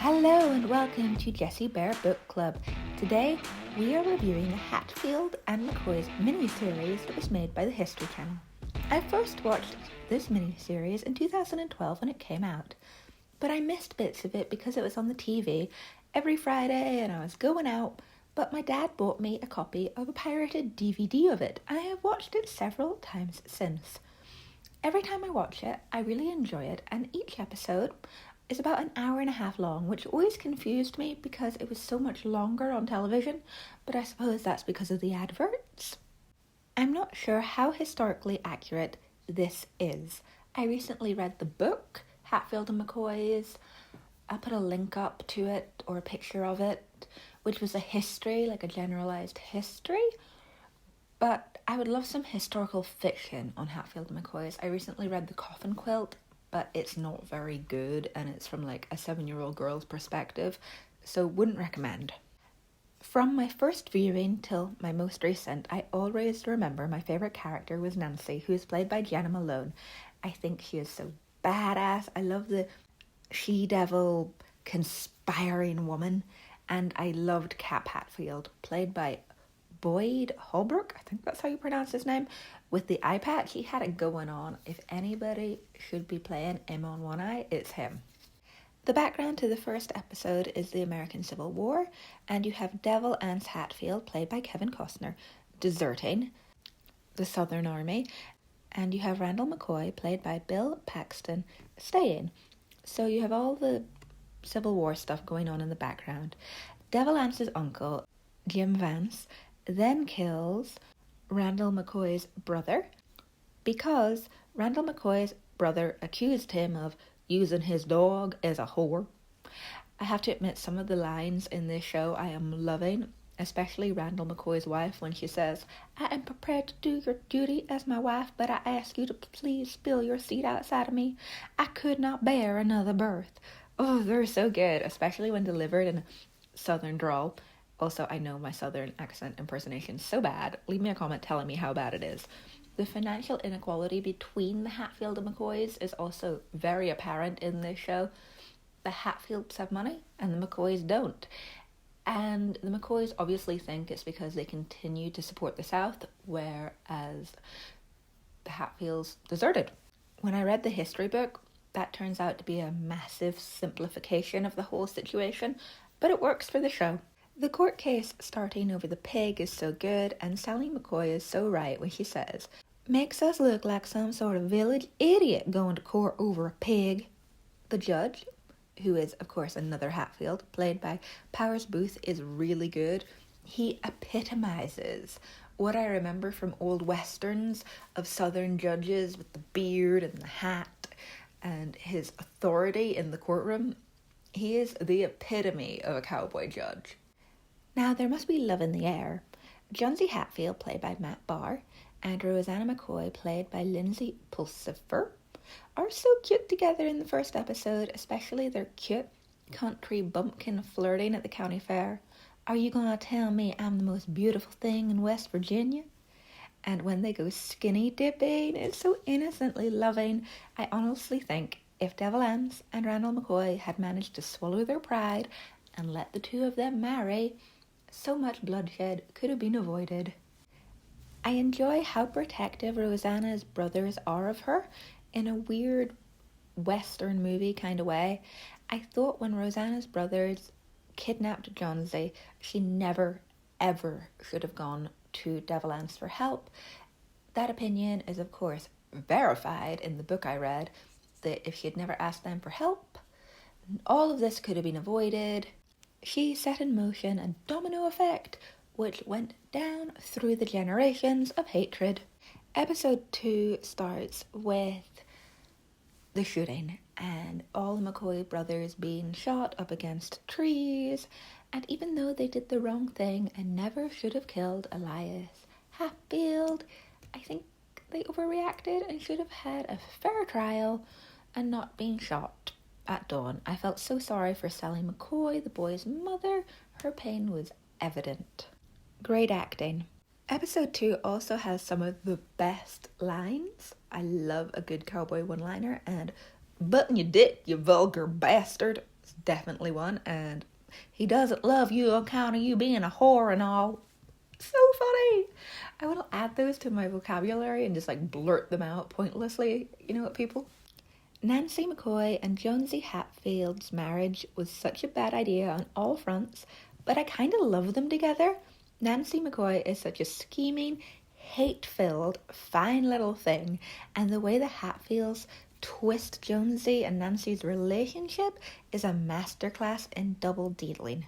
Hello and welcome to Jessie Bear Book Club. Today we are reviewing the Hatfield and McCoy's miniseries that was made by the History Channel. I first watched this miniseries in 2012 when it came out, but I missed bits of it because it was on the TV every Friday and I was going out, but my dad bought me a copy of a pirated DVD of it and I have watched it several times since. Every time I watch it, I really enjoy it, and each episode is about an hour and a half long, which always confused me because it was so much longer on television, but I suppose that's because of the adverts. I'm not sure how historically accurate this is. I recently read the book, Hatfield and McCoys. I'll put a link up to it, or a picture of it, which was a history, like a generalised history. But I would love some historical fiction on Hatfield and McCoys. I recently read The Coffin Quilt, but it's not very good and it's from like a 7-year-old girl's perspective, so wouldn't recommend. From my first viewing till my most recent, I always remember my favourite character was Nancy, who is played by Jena Malone. I think she is so badass. I love the she-devil conspiring woman, and I loved Cap Hatfield, played by Boyd Holbrook, I think that's how you pronounce his name, with the eye patch. He had it going on. If anybody should be playing him on one eye, it's him. The background to the first episode is the American Civil War, and you have Devil Anse Hatfield, played by Kevin Costner, deserting the Southern Army, and you have Randall McCoy, played by Bill Paxton, staying. So you have all the Civil War stuff going on in the background. Devil Anse's uncle, Jim Vance, then kills Randall McCoy's brother because Randall McCoy's brother accused him of using his dog as a whore. I have to admit, some of the lines in this show I am loving, especially Randall McCoy's wife when she says, "I am prepared to do your duty as my wife, but I ask you to please spill your seed outside of me. I could not bear another birth." Oh, they're so good, especially when delivered in a southern drawl. Also, I know my southern accent impersonation is so bad. Leave me a comment telling me how bad it is. The financial inequality between the Hatfield and McCoys is also very apparent in this show. The Hatfields have money and the McCoys don't. And the McCoys obviously think it's because they continue to support the South, whereas the Hatfields deserted. When I read the history book, that turns out to be a massive simplification of the whole situation, but it works for the show. The court case starting over the pig is so good, and Sally McCoy is so right when she says, "Makes us look like some sort of village idiot going to court over a pig." The judge, who is of course another Hatfield, played by Powers Booth, is really good. He epitomizes what I remember from old westerns of southern judges with the beard and the hat and his authority in the courtroom. He is the epitome of a cowboy judge. Now, there must be love in the air. Johnse Hatfield, played by Matt Barr, and Roseanna McCoy, played by Lindsay Pulsifer, are so cute together in the first episode, especially their cute country bumpkin flirting at the county fair. "Are you gonna tell me I'm the most beautiful thing in West Virginia?" And when they go skinny dipping, it's so innocently loving. I honestly think if Devil Anse and Randall McCoy had managed to swallow their pride and let the two of them marry, so much bloodshed could have been avoided. I enjoy how protective Roseanna's brothers are of her in a weird Western movie kind of way. I thought when Roseanna's brothers kidnapped Johnse, she never, ever should have gone to Devil Anse for help. That opinion is, of course, verified in the book I read, that if she had never asked them for help, all of this could have been avoided. She set in motion a domino effect, which went down through the generations of hatred. Episode 2 starts with the shooting, and all the McCoy brothers being shot up against trees, and even though they did the wrong thing and never should have killed Elias Hatfield, I think they overreacted and should have had a fair trial and not been shot at dawn. I felt so sorry for Sally McCoy, the boy's mother. Her pain was evident. Great acting. Episode 2 also has some of the best lines. I love a good cowboy one-liner, and "button your dip, you vulgar bastard," That's definitely one. And he doesn't love you on account of you being a whore and all. So funny. I will add those to my vocabulary and just like blurt them out pointlessly, at people. Nancy McCoy and Johnse Hatfield's marriage was such a bad idea on all fronts, but I kind of love them together. Nancy McCoy is such a scheming, hate-filled, fine little thing, and the way the Hatfields twist Jonesy and Nancy's relationship is a masterclass in double dealing.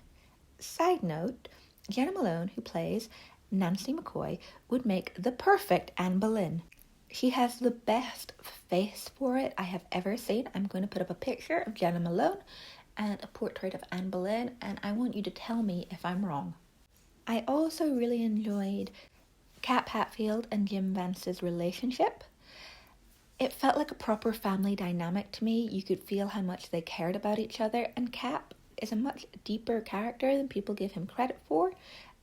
Side note, Jena Malone, who plays Nancy McCoy, would make the perfect Anne Boleyn. She has the best face for it I have ever seen. I'm going to put up a picture of Jena Malone and a portrait of Anne Boleyn, and I want you to tell me if I'm wrong. I also really enjoyed Cap Hatfield and Jim Vance's relationship. It felt like a proper family dynamic to me. You could feel how much they cared about each other, and Cap is a much deeper character than people give him credit for.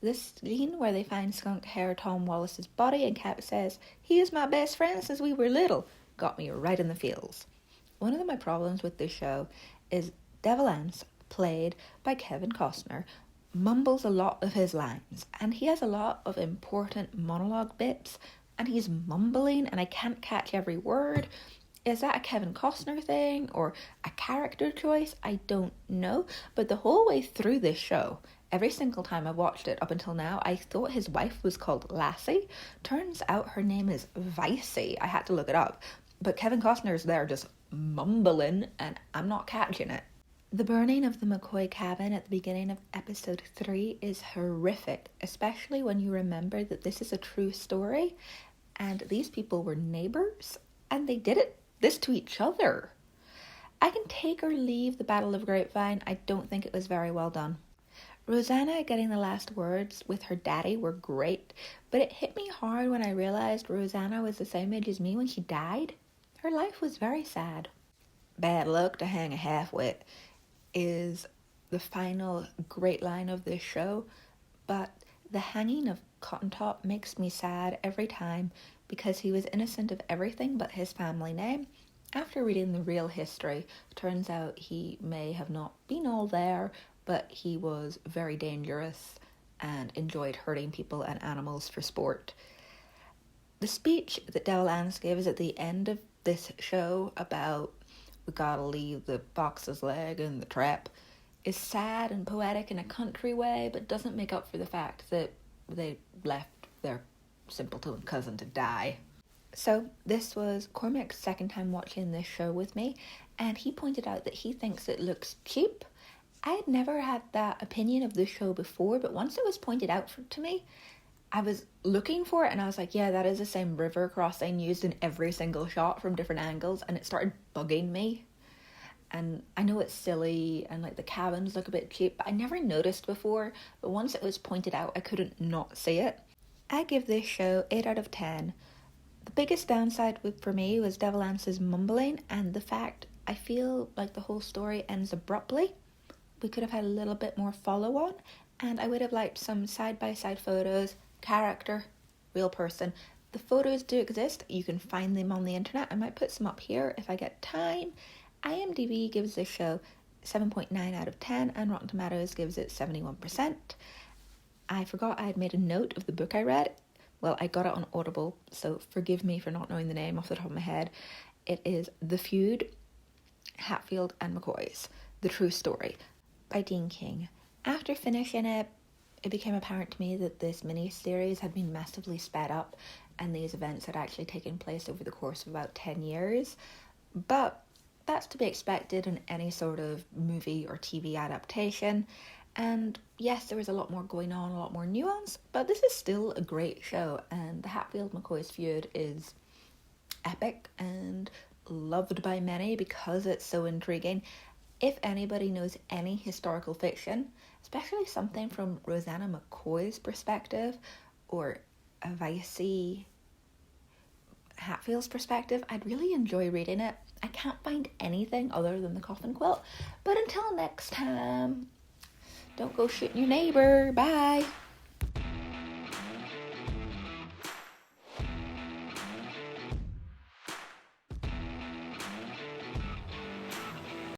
This scene where they find skunk hair Tom Wallace's body and Cap says, "He is my best friend since we were little," got me right in the feels. One of my problems with this show is Devil Anse, played by Kevin Costner, mumbles a lot of his lines, and he has a lot of important monologue bits, and he's mumbling and I can't catch every word. Is that a Kevin Costner thing or a character choice? I don't know, but the whole way through this show, every single time I watched it up until now, I thought his wife was called Lassie. Turns out her name is Vicey. I had to look it up, but Kevin Costner's there just mumbling and I'm not catching it. The burning of the McCoy cabin at the beginning of episode 3 is horrific, especially when you remember that this is a true story and these people were neighbours and they did this to each other. I can take or leave the Battle of Grapevine. I don't think it was very well done. Roseanna getting the last words with her daddy were great, but it hit me hard when I realised Roseanna was the same age as me when she died. Her life was very sad. Bad luck to hang a half-wit is the final great line of this show, but the hanging of Cotton Top makes me sad every time because he was innocent of everything but his family name. After reading the real history, turns out he may have not been all there, but he was very dangerous and enjoyed hurting people and animals for sport. The speech that Devil Anse gives at the end of this show about we gotta leave the fox's leg in the trap is sad and poetic in a country way, but doesn't make up for the fact that they left their simpleton cousin to die. So this was Cormac's second time watching this show with me, and he pointed out that he thinks it looks cheap. I had never had that opinion of this show before, but once it was pointed out to me, I was looking for it and I was like, yeah, that is the same river crossing used in every single shot from different angles, and it started bugging me. And I know it's silly and like the cabins look a bit cheap, but I never noticed before, but once it was pointed out, I couldn't not see it. I give this show 8 out of 10. The biggest downside for me was Devil Anse's mumbling and the fact I feel like the whole story ends abruptly. We could have had a little bit more follow-on, and I would have liked some side-by-side photos, character, real person. The photos do exist. You can find them on the internet. I might put some up here if I get time. IMDb gives this show 7.9 out of 10, and Rotten Tomatoes gives it 71%. I forgot I had made a note of the book I read. Well, I got it on Audible, so forgive me for not knowing the name off the top of my head. It is The Feud, Hatfield and McCoys, The True Story, by Dean King. After finishing it, it became apparent to me that this mini-series had been massively sped up and these events had actually taken place over the course of about 10 years. But that's to be expected in any sort of movie or TV adaptation. And yes, there was a lot more going on, a lot more nuance, but this is still a great show, and the Hatfield McCoys feud is epic and loved by many because it's so intriguing. If anybody knows any historical fiction, especially something from Roseanna McCoy's perspective or a Vicey Hatfield's perspective, I'd really enjoy reading it. I can't find anything other than the coffin quilt, but until next time, don't go shooting your neighbor. Bye.